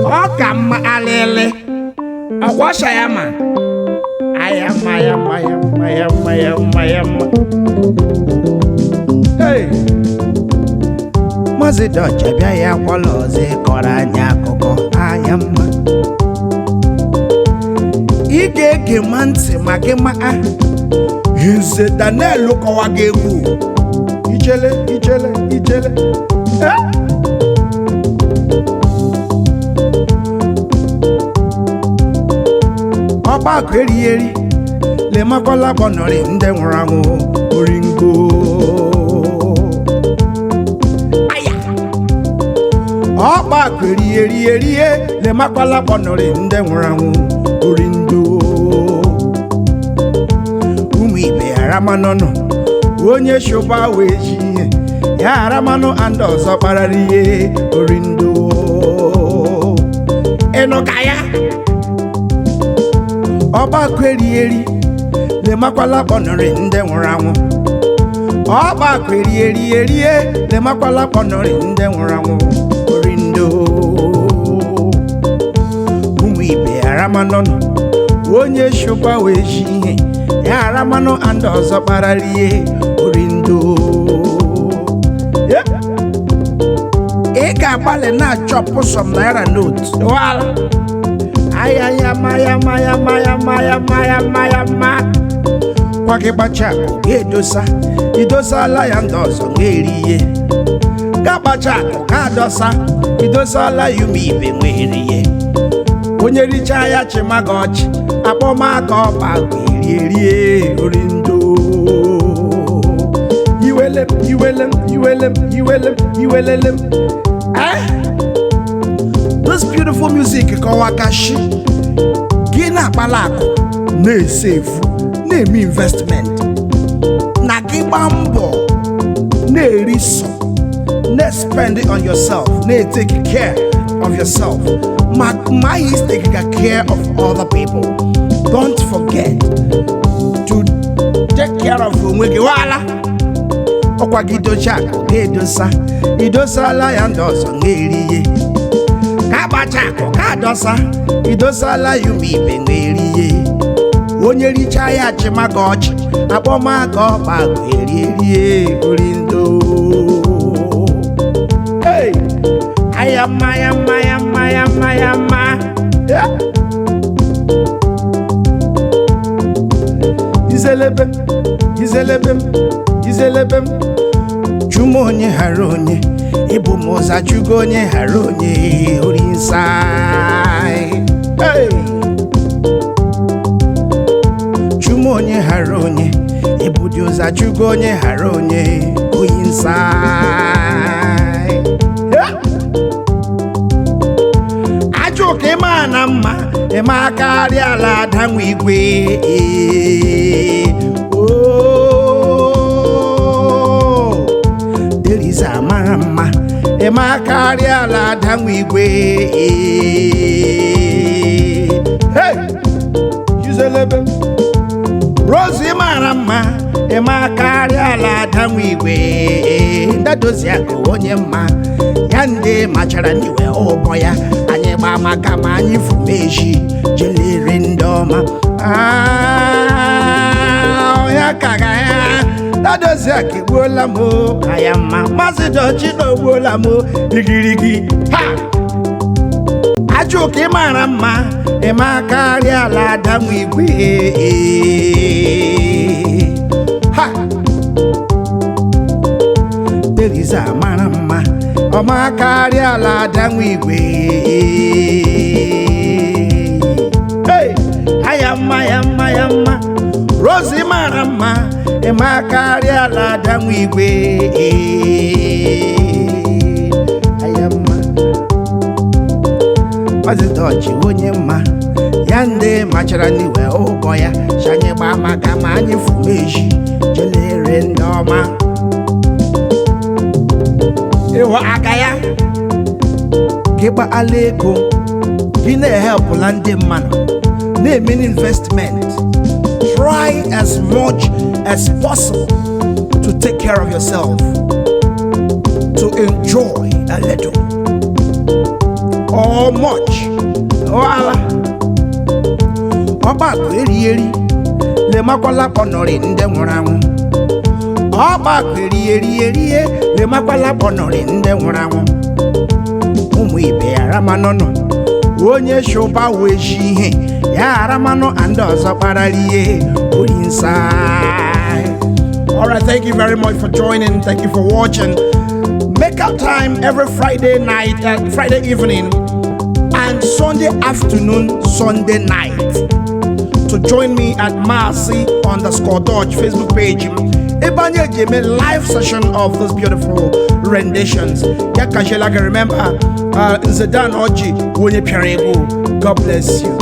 Oka mma alele. Awasha yama. Ayama. Hey. Mazi doche bịa ya kwala ọzọ ịkọrọ anyị akụkọ ayama. Ị ga-ege ma ntị ma gị maa. Nze Daniel kọwa gị egwu. Ijele. Ọkpakụ Erieri lemakwala kpọnọrị ndị nwụrụ anwụ oringo. Ọkpakụ Erieri lemakwala kpọnọrị ndị nwụrụ anwụ orindo. Ụmụ ibe aramanọnụ onye shoba wee ji ihe ya aramanụ ndị ọzọ kparara ihe orindo. Ịnụ ka ya Ọkpakụ Erieri lemakwala kpọnọrị ndị nwụrụ anwụ. Ọkpakụ Erieri lemakwala kpọnọrị ndị nwụrụ anwụ orindo. Ụmụ ibe aramanọnụ onye shoba wee ji ihe ya aramanụ ndị ọzọ kparara ihe orindo. Ị ga-agbalị na-achọpụ sọm naira note wala ayayama kwa gị gbacha akụ idosala ya ndị ọzọ nwere ihe ga gbacha akụ ga adọsa idosala ya ụmụ ibe nwere ihe onye richa ya chịma gị ọchị akpọmaka Ọkpakụ Erieri orindo. Iwelem. This beautiful music kọwakashi gị na-akpala akụ na-esefu na-eme investment na gị gba mbọ na-eri so na-spend on yourself na-take care of yourself ma is taking care of other people. Don't forget to take care of onwe gị wala ọkwa gị docha akụ ga-edosa idosala ya ndị ọzọ na-eri ihe ka gbacha akụ ka adọsa idosala ya ụmụ ibe na-eri ihe onye richa ya chịma gị ọchị akpọmaka Ọkpakụ Erieri orindo. Hey! Ayama. Izelebem Chuma onye hara onye ịbụ m ụza chugo onye hara onye orinsai. Hey! Chuma onye hara onye ịbụ dị ụza chugo onye hara onye orinsai. Ajụ ka ịma na mma ịma karịa ala adanwe igwe. Deliza mara mma ịma karịa ala adanwe igwe. Hey! Izelebe Rosie mara mma ịma karịa ala adanwe igwe. Ndadozi akụ onye mma ya ndị machara n'iwe ụbọ ya anyị gba maka ma anyị fumeji jelere ndị ọma. Ya kaga ya Ndadozi akụ egbuola m ayama Mazi Dochi n'ogbuola m igirigi. Ha! Ajụ ka ị mara mma ịma karịa ala adanwe igwe. Ha! Deliza mara mma ọma karịa ala adanwe igwe. Hey! Ayama Rosie mara mma ịma karịa ala adanwe igwe. Ayama Mazi Dochi onye mma ya ndị machara n'iwe ụbọ ya shanye gba maka ma anyị fumeji jelere ndị ọma. Ịhụ aka ya gị gbaala ego gị na-ehepụla ndị mmadụ na-eme investment. Try as much as possible to take care of yourself, to enjoy a little. or much. Wala. Ọkpakụ Erieri le makwala kpọnọrị ndị nwụrụ anwụ. Ọkpakụ Erieri le makwala kpọnọrị ndị nwụrụ anwụ. Ụmụ ibe aramanọnọ onye shụba wee shi ihe ya aramanọ and ọzọ kparara ihe ori inside. Alright, thank you very much for joining. Thank you for watching. Make out time every Friday night, Friday evening, and Sunday afternoon, Sunday night to join me at Marcy_Dodge Facebook page. Ebanye Jeme live session of those beautiful renditions. Yakajela, remember, Zedan Oji, Wunye Pierego. God bless you.